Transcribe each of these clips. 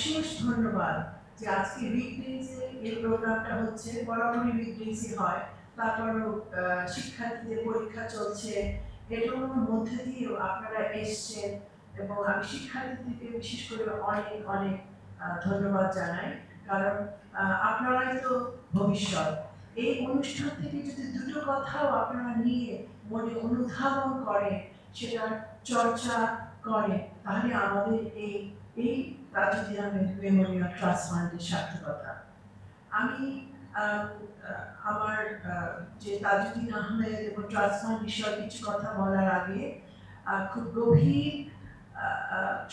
অশেষ ধন্যবাদ যে আজকে রিগ্রেন্সে এই প্রোগ্রামটা হচ্ছে। বরাবরই রিগ্রেন্সে হয়, তারপরও শিক্ষার্থীদের পরীক্ষা চলছে, এগুলোর মধ্যে দিয়েও আপনারা এসছেন এবং আমি শিক্ষার্থীদেরকে বিশেষ করে অনেক অনেক ধন্যবাদ জানাই। কারণ আপনারাই তো ভবিষ্যৎ। এই অনুষ্ঠান থেকে যদি দুটো কথাও আপনারা নিয়ে মনে অনুধাবন করেন, সেটা চর্চা করে, তাহলে আমাদের এই তাজউদ্দিন আহমেদ মেমোরিয়াল ট্রাস্ট ফান্ডের সার্থকতা। আমি আমার যে তাজউদ্দিন আহমেদ এবং ট্রাস্ট ফান্ড বিষয়ে কিছু কথা বলার আগে খুব গভীর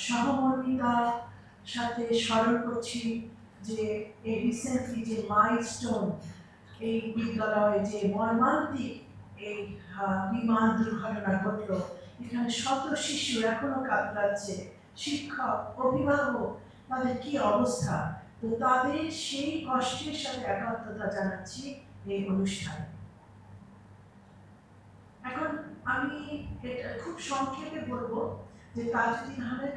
সহমর্মিতার সাথে স্মরণ করছি যে এই রিসেন্টলি যে মাইলস্টোন, এই বিদ্যালয়ে যে মর্মান্তিক এই বিমান দুর্ঘটনা ঘটল, এখানে শত শিশু এখনো কাতরাচ্ছে, শিক্ষক, অভিভাবক, তাদের কি অবস্থা। তো তাদের সেই কষ্টের সাথে একাত্মতা জানাচ্ছি এই অনুষ্ঠানে। এখন আমি এটা খুব সংক্ষেপে বলবো যে তাজউদ্দিন আহমেদ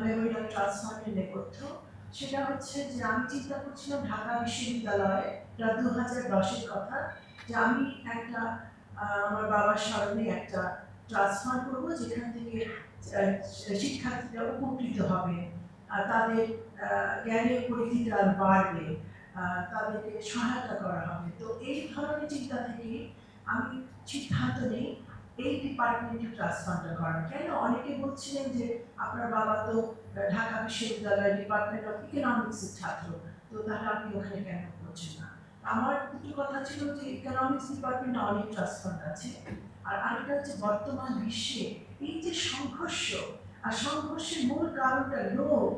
মেমোরিয়াল ট্রাস্ট ফান্ডের নেপথ্য। সেটা হচ্ছে যে আমি চিন্তা করছিলাম ঢাকা বিশ্ববিদ্যালয়ে 2010-এর কথা, যে আমি একটা আমার বাবার স্মরণে একটা ট্রাস্ট ফান্ড করবো, যেখান থেকে শিক্ষার্থীরা উপকৃত হবে, তাদের জ্ঞানের পরিধিটা বাড়বে, তাদেরকে সহায়তা করা হবে। তো এই ধরনের চিন্তা থেকে আমি সিদ্ধান্ত নিই এই ডিপার্টমেন্টে ট্রাস্ট ফান্ডটা করার। কেন অনেকে বলছিলেন যে আপনার বাবা তো ঢাকা বিশ্ববিদ্যালয়ের ডিপার্টমেন্ট অফ ইকোনমিক্সের ছাত্র, তো তাহলে আপনি ওখানে কেন করছেন না। আমার দুটো কথা ছিল যে ইকোনমিক্স ডিপার্টমেন্টে অনেক ট্রাস্ট ফান্ড আছে, আর আরেকটা হচ্ছে বর্তমান বিশ্বে এই যে সংঘর্ষ, আর সংঘর্ষের মূল কারণটা লোভ,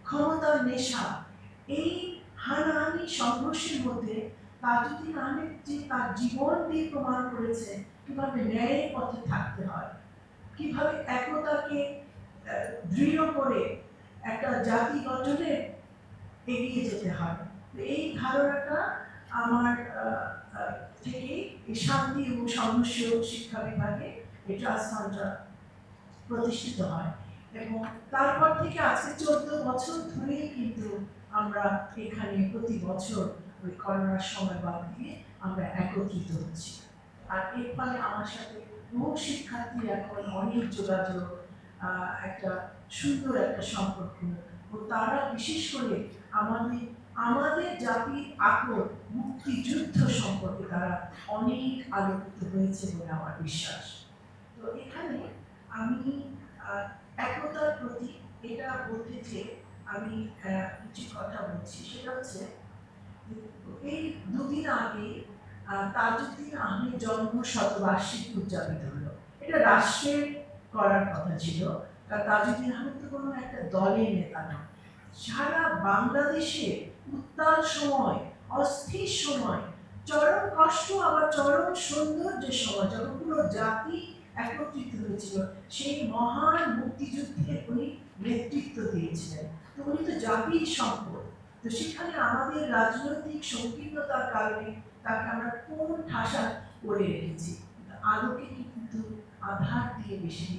ক্ষমতার নেশা। এই হানাহানি সংঘর্ষের মধ্যে তাজউদ্দিন আহমেদ যে তার জীবন দিয়ে প্রমাণ করেছে কিভাবে ন্যায়ের পথে থাকতে হয়, কিভাবে একতাকে দৃঢ় করে একটা জাতি গঠনে এগিয়ে যেতে হয়। এই ধারণাটা আমার থেকে শান্তি এবং সংঘর্ষ শিক্ষা বিভাগে এই ট্রাস্ট ফান্ডটা প্রতিষ্ঠিত হয়, এবং তারপর থেকে আজকে 14 বছর ধরেই কিন্তু আমরা এখানে প্রতি বছর ওই করোনার সময় বাদ দিয়ে আমরা একত্রিত হচ্ছি। আর এর ফলে আমার সাথে বহু শিক্ষার্থী এখন অনেক যোগাযোগ, একটা সুন্দর একটা সম্পর্ক, ও তারা বিশেষ করে আমাদের জাতির আকর মুক্তিযুদ্ধ সম্পর্কে তারা অনেক আলোকিত হয়েছে বলে আমার বিশ্বাস। তো এখানে আমি একতার প্রতি এটা বলতে চেয়ে আমি কিছু কথা বলছি। সেটা হচ্ছে এই দুদিন আগে তাজউদ্দিন আহমেদ জন্ম শতবার্ষিকী উদযাপিত হলো। এটা রাষ্ট্রের করার কথা ছিল, কারণ তাজউদ্দিন আহমেদ তো কোনো একটা দলের নেতা নয়। সারা বাংলাদেশে উত্তাল সময়, অস্থির সময়, চরম কষ্ট আবার চরম সৌন্দর্যের সময়, যখন পুরো জাতি একত্রিত হয়েছিল, সেই মহান মুক্তিযুদ্ধে উনি নেতৃত্ব দিয়েছিলেন। তো উনি তো জাতির সম্পদ। তো সেখানে আমাদের রাজনৈতিক সংকীর্ণতার কারণে তাকে আমরা কোন ঠাসা করে রেখেছি, আলোকে কিন্তু আধার দিয়ে বেশি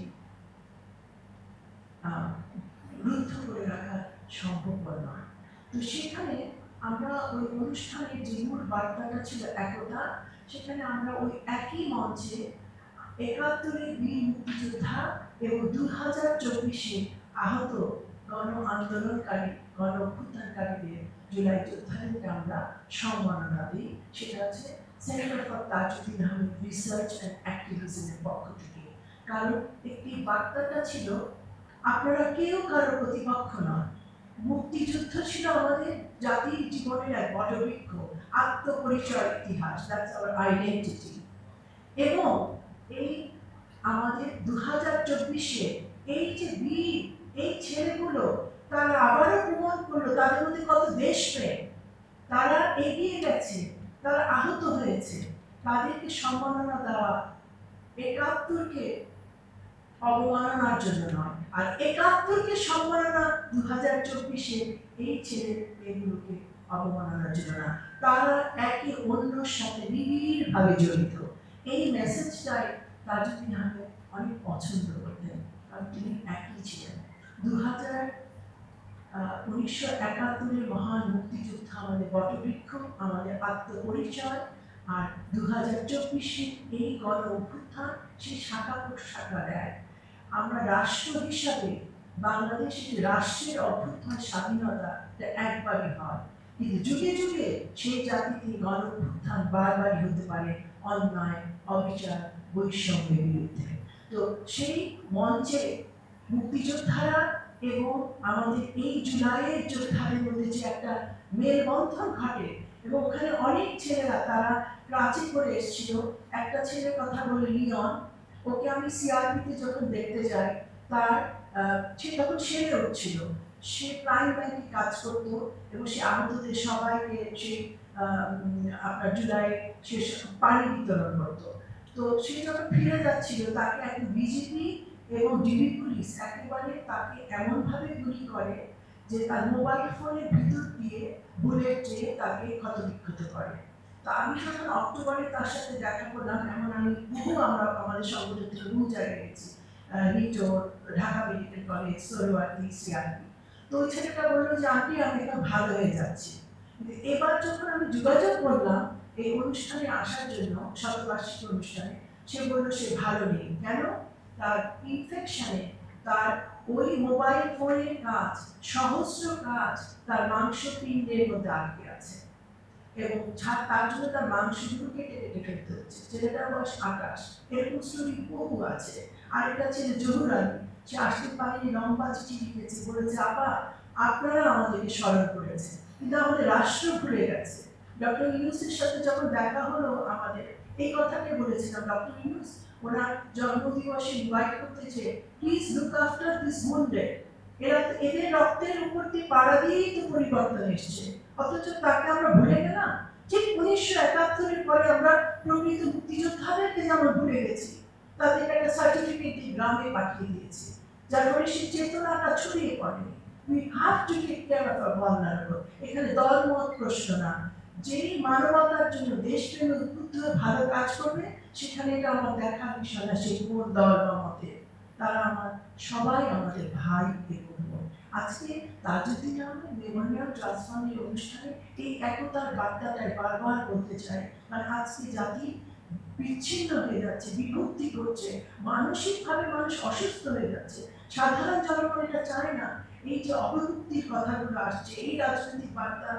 রুদ্ধ করে রাখা সম্ভব নয়। তো সেখানে আমরা ওই অনুষ্ঠানের যে মূল বার্তাটা ছিল একতা, সেখানে আমরা ওই একই মঞ্চে ৭১-এর বীর মুক্তিযোদ্ধা এবং ২০২৪-এ আহত গণ আন্দোলনকারী, গণ অভ্যুত্থানকারীদের, জুলাই যোদ্ধাদেরকে আমরা সম্মাননা দিই। সেটা হচ্ছে centre for Tajuddin Ahmed research and অ্যাক্টিভিজমের পক্ষ থেকে। কারণ একটি বার্তাটা ছিল আপনারা কেউ কারো প্রতিপক্ষ নন। মুক্তিযুদ্ধ ছিল আমাদের জাতির জীবনের এক বটবৃক্ষ, আত্মপরিচয় ইতিহাস, দ্যাটস আওয়ার আইডেন্টিটি। এবং এই আমাদের ২০২৪-এ এই যে বীর, এই ছেলেগুলো তারা আবারও প্রমাণ করলো তাদের মধ্যে কত দেশপ্রেম, তারা এগিয়ে গেছে, তারা আহত হয়েছে, তাদেরকে সম্মাননা দেওয়া ৭১-কে অবমাননার জন্য নয়, আর ৭১-কে সম্মাননা ২০২৪-এ এই ছেলে মেয়েগুলোকে অবমাননার জন্য না। তারা একে অন্যের সাথে নিবিড়ভাবে জড়িত। এই মেসেজটাই তাজউদ্দিন আহমেদ অনেক পছন্দ করতেন, কারণ তিনি একই ছিলেন। 1971-এর মহান মুক্তিযুদ্ধ আমাদের বটবৃক্ষ, আমাদের আত্মপরিচয়, আর 2024-এর এই গণ অভ্যুত্থান সেই শাখা প্রশাখা দেয়। আমরা রাষ্ট্র হিসাবে বাংলাদেশের রাষ্ট্রের অভ্যুত্থান স্বাধীনতা একবারই হয়, কিন্তু যুগে যুগে সেই জাতিতে গণ অভ্যুত্থান বারবারই হতে পারে অন্যায়, অবিচার, বৈষম্যের বিরুদ্ধে। তো সেই মঞ্চে মুক্তিযোদ্ধারা এবং আমাদের এই জুলাইয়ের যোদ্ধাদের মধ্যে যে একটা মেলবন্ধন ঘটে, এবং ওখানে অনেক ছেলেরা তারা রাজি করে এসেছিল। একটা ছেলের কথা বলে লিওন, ওকে আমি সিআরপিতে যখন দেখতে যাই, তার সে তখন সেরে উঠছিল, সে প্রাইম ব্যাংকে কাজ করতো এবং সে আহতদের সবাইকে সে আপনার জুলাই সে পানি বিতরণ করতো। তো সে যখন ফিরে যাচ্ছিল, তাকে একটা বিজেপি এবং ডিবি পুলিশ একেবারে তাকে এমনভাবে গুলি করে যে তার মোবাইল ফোনের ভিতর দিয়ে বুলেট যেয়ে তাকে ক্ষতবিক্ষত করে। তো আমি যখন অক্টোবরে তার সাথে দেখা করলাম, এমন আমি আমরা আমাদের সংগঠন থেকে বহু জায়গায় গেছি, NITOR, Dhaka medical college, Suhrawardy, CRP. তো ওই ছেলেটা বললো যে আন্টি আমি এখন ভালো হয়ে যাচ্ছি। এবার যখন আমি যোগাযোগ করলাম এই অনুষ্ঠানে আসার জন্য, শতবার্ষিকী অনুষ্ঠানে, সে বললো সে ভালো নেই। কেন? তার ইনফেকশনে, তার ওই মোবাইল ফোনের কাজ, সহস্র কাজ তার মাংসপিণ্ডের মধ্যে আটকে আছে, এবং তার জন্য তার মাংসগুলো কেটে কেটে ফেলতে হচ্ছে। ছেলেটার বয়স 28। এরকম স্টোরি বহু আছে। আরেকটা ছেলে জহুর আলী, সে আসতে পারেনি, লম্বা চিঠি লিখেছে, বলেছে আপা আপনারা আমাদেরকে স্মরণ করেছে, কিন্তু আমাদের রাষ্ট্র ভুলে গেছে। ডক্টর ইউনূসের সাথে যখন দেখা হলো আমাদের, এই কথাটাই বলেছিলাম, ডক্টর ইউনূস ওনার জন্মদিবসে ইনভাইট করতে চেয়ে please look after this wanted, এদের রক্তের উপর দিয়ে পাড়া দিয়েই তো পরিবর্তন এসছে, অথচ তাকে আমরা ভুলে গেলাম। ঠিক 1971-এর পরে আমরা প্রকৃত মুক্তিযোদ্ধাদেরকে যেমন ভুলে গেছি, তাদেরকে একটা সার্টিফিকেট দিয়ে গ্রামে পাঠিয়ে দিয়েছি, যার ফলে সেই চেতনাটা ছড়িয়ে পড়েনি। We have to take care of our vulnerable. এখানে দলমত প্রশ্ন না, যেই মানবতার জন্য দেশপ্রেমে উদ্বুদ্ধ হয়ে ভালো কাজ করবে, সেখানে এটা আমার দেখার বিষয় না সে কোন দল বা মতে, তারা আমার সবাই আমাদের ভাই এবং বোন। আজকে তাজউদ্দীন আহমেদ মেমোরিয়াল ট্রাস্ট ফান্ডের অনুষ্ঠানে এই একতার বার্তাটাই বারবার বলতে চাই। মানে আজকে জাতি বিচ্ছিন্ন হয়ে যাচ্ছে, বিভক্তি করছে, মানসিকভাবে মানুষ অসুস্থ হয়ে যাচ্ছে। সাধারণ জনগণ এটা চায় না। এই যে অবলুপ্তির কথাগুলো আসছে, এই রাজনৈতিক বার্তা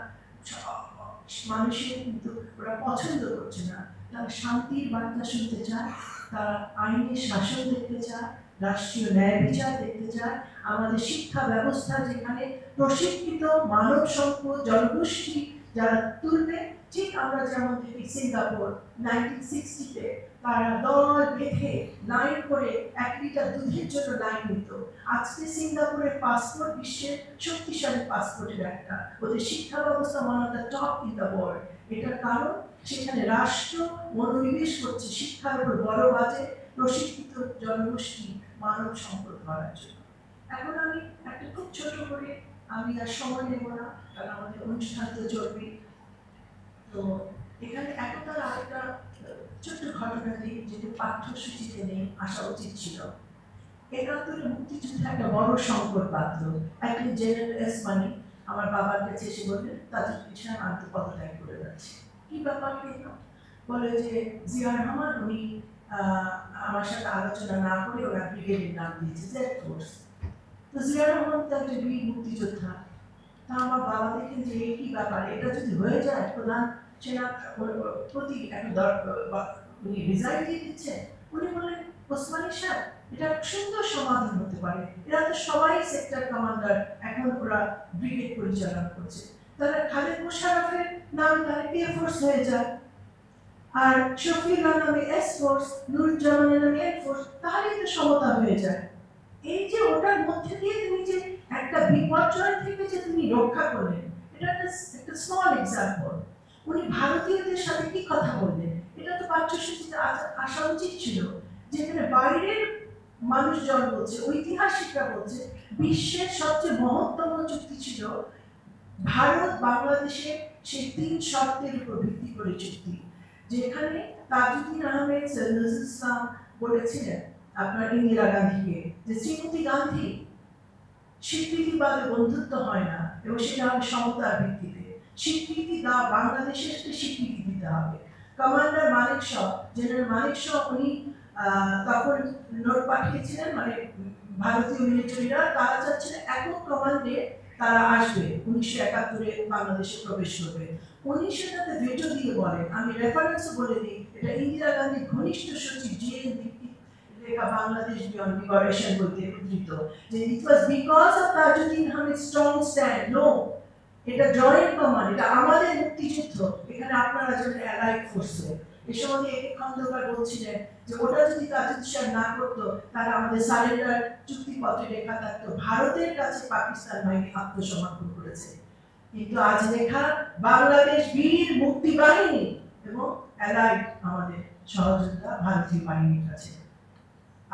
মানুষের কিন্তু ওরা পছন্দ করছে না। তারা শান্তির বার্তা শুনতে চায়, তারা আইনের শাসন দেখতে চায়, রাষ্ট্রীয় ন্যায় বিচার দেখতে চায়। আমাদের শিক্ষা ব্যবস্থা যেখানে প্রশিক্ষিত মানব সম্পদ জনগোষ্ঠী যারা তুলবে, ঠিক আমরা যেমন দেখি সিঙ্গাপুর 1960-তে তারা দল বেঁধে লাইন করে 1 লিটার দুধের জন্য লাইন নিত। আজকে সিঙ্গাপুরের পাসপোর্ট বিশ্বের শক্তিশালী পাসপোর্টের একটা, ওদের শিক্ষা ব্যবস্থা one of the top in the world. এটার কারণ সেখানে রাষ্ট্র মনোনিবেশ করছে শিক্ষার উপর বড় বাজেট, প্রশিক্ষিত জনগোষ্ঠী মানব সম্পদ করার জন্য। এখন আমি একটা খুব ছোট করে, আমি আর সময় নেব না কারণ আমাদের অনুষ্ঠান তো চলবে। তো এখানে একতার আরেকটা ছোট্ট ঘটনা দিই, যেটা পাঠ্যসূচিতে নেই, আসা উচিত ছিল। 71-এ মুক্তিযুদ্ধে একটা বড় সংকট বাঁধল। একদিন জেনারেল এস মানি আমার বাবার কাছে এসে বললেন তাজউদ্দীন সাহেব আমি তো পদত্যাগ করে যাচ্ছি। কি ব্যাপার কেন? বলে যে জিয়া রহমান উনি আমার সাথে আলোচনা না করে ওরা ব্রিগেডের নাম দিয়েছে জেড ফোর্স। তো জিয়া রহমান তো একটা বীর মুক্তিযোদ্ধা। তা আমার বাবা দেখেন যে এই কি ব্যাপার, এটা যদি হয়ে যায় প্রধান সেনা প্রতি একটা উনি রিজাইন দিয়ে দিচ্ছে। উনি বললেন ওসমানী সাহেব এটা সুন্দর সমাধান হতে পারে, এরা তো সবাই সেক্টর কমান্ডার, এখন ওরা ব্রিগেড পরিচালনা করছে, তারা খালেদ মোশাররফের নাম তারা কে ফোর্স হয়ে যায়, আর শফিউল্লাহ নামে এস ফোর্স, নুরুজ্জামানের নামে এর ফোর্স, তাহলেই তো সমতা হয়ে যায়। এই যে ওটার মধ্যে দিয়ে তুমি যে একটা বিপর্যয় থেকে যে তুমি রক্ষা করলেন, এটা একটা স্মল এক্সাম্পল। উনি ভারতীয়দের সাথে কি কথা বললেন, এটা তো পাঠ্যসূচিতে আসা উচিত ছিল। যেখানে বাইরের মানুষজন বলছে, ঐতিহাসিকরা বলছে বিশ্বের সবচেয়ে মহত্তম চুক্তি ছিল ভারত বাংলাদেশের সেই 3 শর্তের উপর ভিত্তি করে চুক্তি, যেখানে তাজউদ্দীন আহমেদ, সৈয়দ নজরুল ইসলাম বলেছিলেন আপনার ইন্দিরা গান্ধীকে যে শ্রীমতী গান্ধী স্বীকৃতিবাদে বন্ধুত্ব হয় না, এবং সেটা হবে সমতার ভিত্তিতে। স্বীকৃতি দেওয়া, বাংলাদেশের স্বীকৃতি দিতে হবে। কমান্ডার মানিক শ, জেনারেল মানিক শ, উনি তখন নোট পাঠিয়েছিলেন, মানে ভারতীয় মিলিটারিরা তারা চাচ্ছিলেন একক কমান্ডে তারা আসবে, 1971-এ বাংলাদেশে প্রবেশ করবে। উনি সেটাতে ভেটো দিয়ে বলেন, আমি রেফারেন্সও বলে দিই, এটা ইন্দিরা গান্ধীর ঘনিষ্ঠ সচিব জে.এন. দীক্ষিত লেখা বাংলাদেশ বিয়ন্ড লিবারেশন বইতে উদ্ধৃত, যে it was because of Tajuddin Ahmed strong stand. No, এটা জয়েন্ট কমান্ড, এটা আমাদের মুক্তিযুদ্ধ, এখানে আপনারা যাবেন অ্যালাইড ফোর্সে। এ সময় একে খন্দকার বলছিলেন যে ওটা যদি তাজউদ্দিন না করতো তাহলে আমাদের সারেন্ডার চুক্তিপত্রে লেখা থাকতো ভারতের কাছে পাকিস্তান বাহিনী আত্মসমর্পণ করেছে, কিন্তু আজ লেখা বাংলাদেশ বীর মুক্তি বাহিনী এবং অ্যালাইড আমাদের সহযোগিতা ভারতীয় বাহিনীর কাছে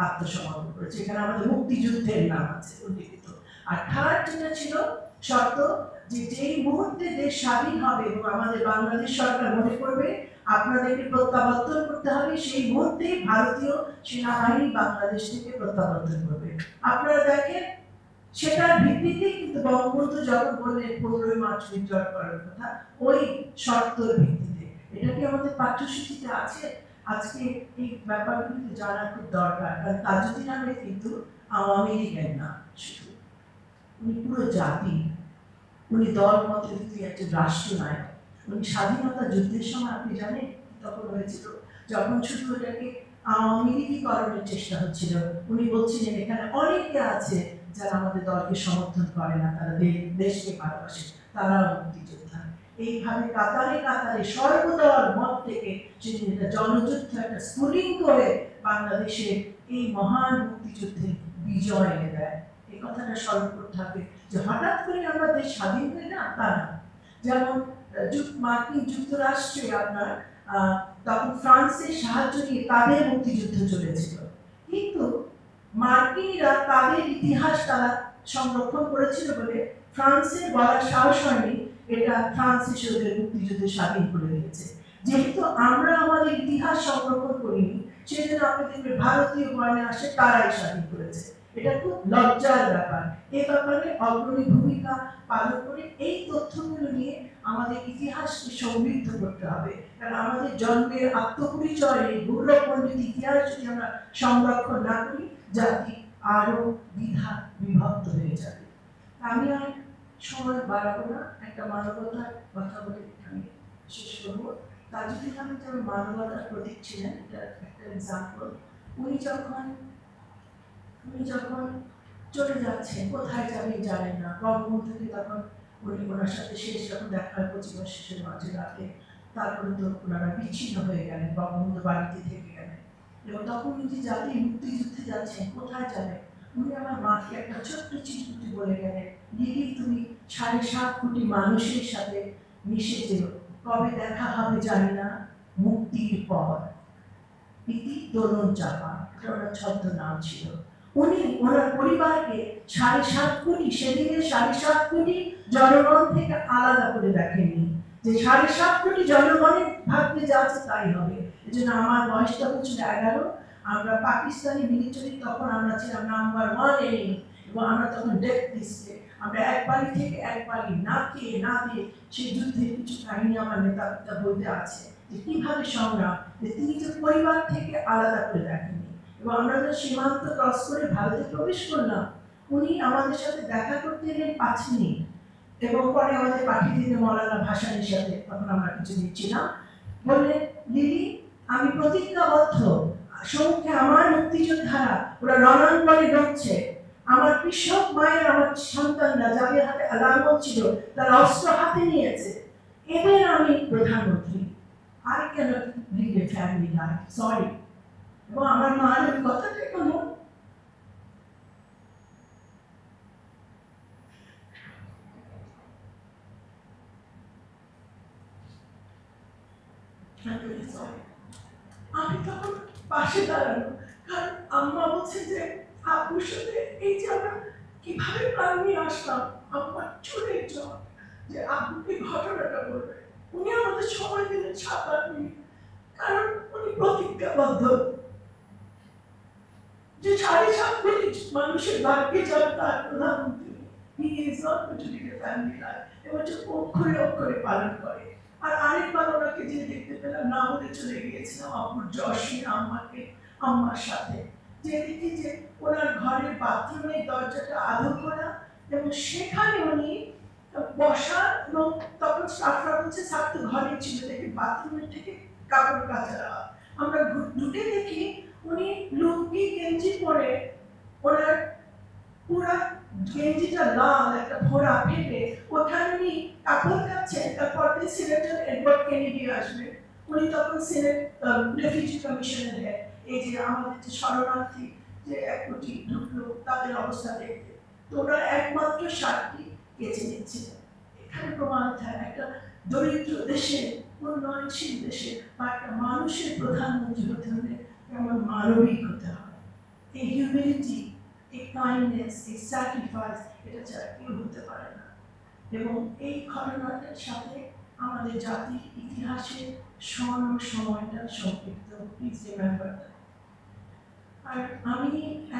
আত্মসমর্পণ করেছে, এখানে আমাদের মুক্তিযুদ্ধের নাম আছে উল্লেখিত। আর থার্ড যেটা ছিল শর্ত, যে যেই মুহূর্তে দেশ স্বাধীন হবে এবং আমাদের বাংলাদেশ সরকার মনে করবে আপনাদেরকে প্রত্যাবর্তন করতে হবে, সেই মুহূর্তে ভারতীয় সেনাবাহিনী বাংলাদেশ থেকে প্রত্যাবর্তন করবে। আপনারা দেখেন সেটার ভিত্তিতে কিন্তু বঙ্গবন্ধু যখন বললেন 15ই মার্চ উইথড্র করার কথা, ওই শর্তের ভিত্তিতে। এটা কি আমাদের পাঠ্যসূচিতে আছে? আজকে এই ব্যাপারগুলো জানা খুব দরকার, কারণ তাজউদ্দিন আহমেদ কিন্তু আওয়ামী লীগের না শুধু, উনি পুরো জাতি, উনি দল মত একজন রাষ্ট্রনায়ক। উনি স্বাধীনতা যুদ্ধের সময় আপনি জানেন তখন হয়েছিল, যখন শুধু এটাকে আওয়ামী লীগীকরণের চেষ্টা হচ্ছিল, উনি বলছিলেন এখানে অনেকে আছে যারা আমাদের দলকে সমর্থন করে না, তারা দেশকে ভালোবাসে, তারাও মুক্তিযোদ্ধা। এইভাবে কাতারে কাতারে সর্বদল মত থেকে সেদিন একটা জনযুদ্ধ, একটা স্ফুলিঙ্গ হয়ে বাংলাদেশের এই মহান মুক্তিযুদ্ধে বিজয় এনে দেয়। এই কথাটা স্মরণ করতে হবে যে হঠাৎ করে আমরা দেশ স্বাধীন হয়ে না, তা না। যেমন মার্কিন যুক্তরাষ্ট্রে আপনার তখন ফ্রান্সের সাহায্য নিয়ে তাদের মুক্তিযুদ্ধ চলেছিল, কিন্তু মার্কিনীরা তাদের ইতিহাস তারা সংরক্ষণ করেছিল বলে ফ্রান্সের বলার সাহস হয়নি এটা ফ্রান্স হিসেবে মুক্তিযুদ্ধে স্বাধীন করে দিয়েছে। যেহেতু আমরা আমাদের ইতিহাস সংরক্ষণ করিনি, সেই জন্য আপনি দেখবেন ভারতীয় বর্ণে আসে তারাই স্বাধীন করেছে। এটা খুব লজ্জার ব্যাপার। এ ব্যাপারে অগ্রণী ভূমিকা পালন করে এই তথ্যগুলো নিয়ে আমাদের ইতিহাসকে সমৃদ্ধ করতে হবে, কারণ আমাদের জন্মের আত্মপরিচয় এই গৌরবমণ্ডিত ইতিহাস যদি আমরা সংরক্ষণ না করি, জাতি আরো দ্বিধা বিভক্ত হয়ে যাবে। আমি আর সময় বাড়াবো না, একটা মানবতার কথা বলে আমি শেষ করবো। তাজউদ্দিন আহমেদ যেমন মানবতার প্রতীক ছিলেন, এটা একটা এক্সাম্পল। উনি যখন চলে যাচ্ছেন, কোথায় যাবেন জানেন না, বঙ্গবন্ধুকে তখন উনি ওনার সাথে শেষ যখন দেখা হয় 25 শেষের মাঝে রাতে, তারপরে তো ওনারা বিচ্ছিন্ন হয়ে গেলেন, বঙ্গবন্ধু বাড়িতে থেকে গেলেন, এবং তখন উনি যে জাতির মুক্তিযুদ্ধে যাচ্ছেন, কোথায় যাবেন, উনি আমার মাকে একটা ছোট্ট চিঠি বলে গেলেন, লিলি তুমি 7.5 কোটি মানুষের সাথে মিশে যেও, কবে দেখা হবে জানি না, মুক্তির পর। ইতি তরুণ চাপা, এটা ওনার ছদ্ম নাম ছিল। উনি ওনার পরিবারকে 7.5 কোটি, সেদিনের 7.5 কোটি জনগণ থেকে আলাদা করে দেখেননি, যে 7.5 কোটি জনগণের ভাগ্যে যা আছে তাই হবে। এই জন্য আমার বয়সটা হচ্ছিল 11, আমরা পাকিস্তানি মিলিটারি, তখন আমরা ছিলাম নাম্বার 1 এনিমি, এবং আমরা তখন ডেথ লিস্টে, আমরা এক বাড়ি থেকে এক বাড়ি না খেয়ে না দিয়ে সেই যুদ্ধের কিছু কাহিনী আমার নেতা বইতে আছে, যে কিভাবে সংগ্রাম, যে তিনি যে পরিবার থেকে আলাদা করে দেখেননি। এবং আমরা যখন সীমান্ত ক্রস করে ভারতে প্রবেশ করলাম, উনি আমাদের সাথে দেখা করতে এলেন 5 মিনিট, এবং পরে আমাদের পাঠিয়ে দিলেন মৌলানা ভাসানীর সাথে, তখন আমরা কিছু দিচ্ছিলাম, বললেন লিলি আমি প্রতিজ্ঞাবদ্ধ, সম্মুখে আমার মুক্তিযোদ্ধারা ওরা রণাঙ্গনে ঢুকছে, আমার কৃষক মায়ের, আমার সন্তানরা যাদের হাতে আলামত ছিল তারা অস্ত্র হাতে নিয়েছে, এদের আমি প্রধানমন্ত্রী, I cannot lead a family life, sorry. এবং আমার মার ওই কথাটা কোনো আমি তখন পাশে দাঁড়ানো, কারণ আম্মা বলছে যে আপুর সাথে এই যে আমরা কিভাবে প্রাণ নিয়ে আসলাম, আমার চুলের জল যে আপুকে ঘটনাটা বলবে। উনি আমাদের সময় দিলেন 7-8 মিনিট, কারণ উনি প্রতিজ্ঞাবদ্ধ যে 7.5 কোটি মানুষের ভাগ্যে যাবে তার প্রধানমন্ত্রী। He is not going to lead a family life, এবং অক্ষরে অক্ষরে পালন করে। আর আরেকবার ওনাকে যে দেখতে পেলাম, না বলে চলে গিয়েছিলাম আপুর যশী আম্মার সাথে, যে দেখি যে ওনার ঘরের বাথরুমের দরজাটা আলো করা, এবং সেখানে উনি বসা, এবং তখন স্টাফরা বলছে স্যার তো ঘরে ছিল, দেখি বাথরুমের থেকে কাপড় কাচা। আমরা ঢুকে দেখি উনি লুঙ্গি গেঞ্জি পরে, ওনার পুরা গেঞ্জিটা লাল, একটা ফোড়া ফেটে, ওখানে উনি কাপড় কাচ্ছেন। তারপর সিনেটর এডওয়ার্ড কেনেডি আসবে, উনি তখন সিনেট রেফিউজি কমিশনের হেড। এই যে আমাদের যে শরণার্থী যে 1 কোটি ঢুকলো, তাদের অবস্থা দেখতে, তো ওরা একমাত্র শার্টটি কেচে নিচ্ছিলেন। এখানে প্রমাণ হয় একটা দরিদ্র দেশে, উন্নয়নশীল দেশে বা একটা মানুষের প্রধানমন্ত্রী হতে হলে কেমন মানবিক হতে হয়। এই হিউম্যানিটি, এই কাইন্ডনেস, এই স্যাক্রিফাইস, এটা ছাড়া কেউ হতে পারে না। এবং এই ঘটনাটার সাথে আমাদের জাতির ইতিহাসের স্বর্ণ সময়টা সম্পৃক্ত। Please remember that. আর আমি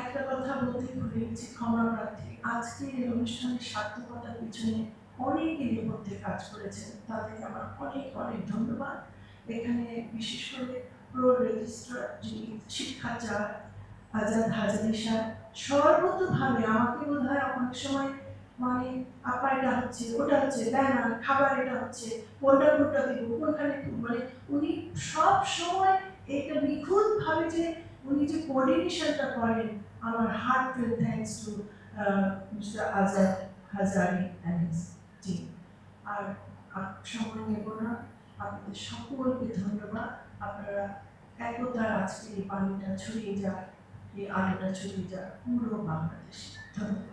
একটা কথা বলতে ভুলে গেছি, ক্ষমা প্রার্থী। আজকে এই অনুষ্ঠানের সার্থকতার পিছনে অনেকে নেপথ্যে কাজ করেছেন, তাদেরকে আমার অনেক অনেক ধন্যবাদ। এখানে বিশেষ করে প্রো রেজিস্ট্রার যিনি শিক্ষাচার আজাদ হাজারি সাহেব সর্বতভাবে আমাকে বোধ হয় অনেক সময় মানে আপা এটা হচ্ছে, ওটা হচ্ছে, ব্যানার, খাবার এটা হচ্ছে, কোনটা দিব, কোনখানে, মানে উনি সব সময় এটা নিখুঁতভাবে যে উনি যে কোঅর্ডিনেশনটা করেন, আমার heart fail thanks to mister Azad Hazari and his team. আর সময় নেব না, আপনাদের সকলকে ধন্যবাদ। আপনারা একতার আজকে এই পানিটা ছড়িয়ে যায়, এই আলোটা ছড়িয়ে যায় পুরো বাংলাদেশে। ধন্যবাদ।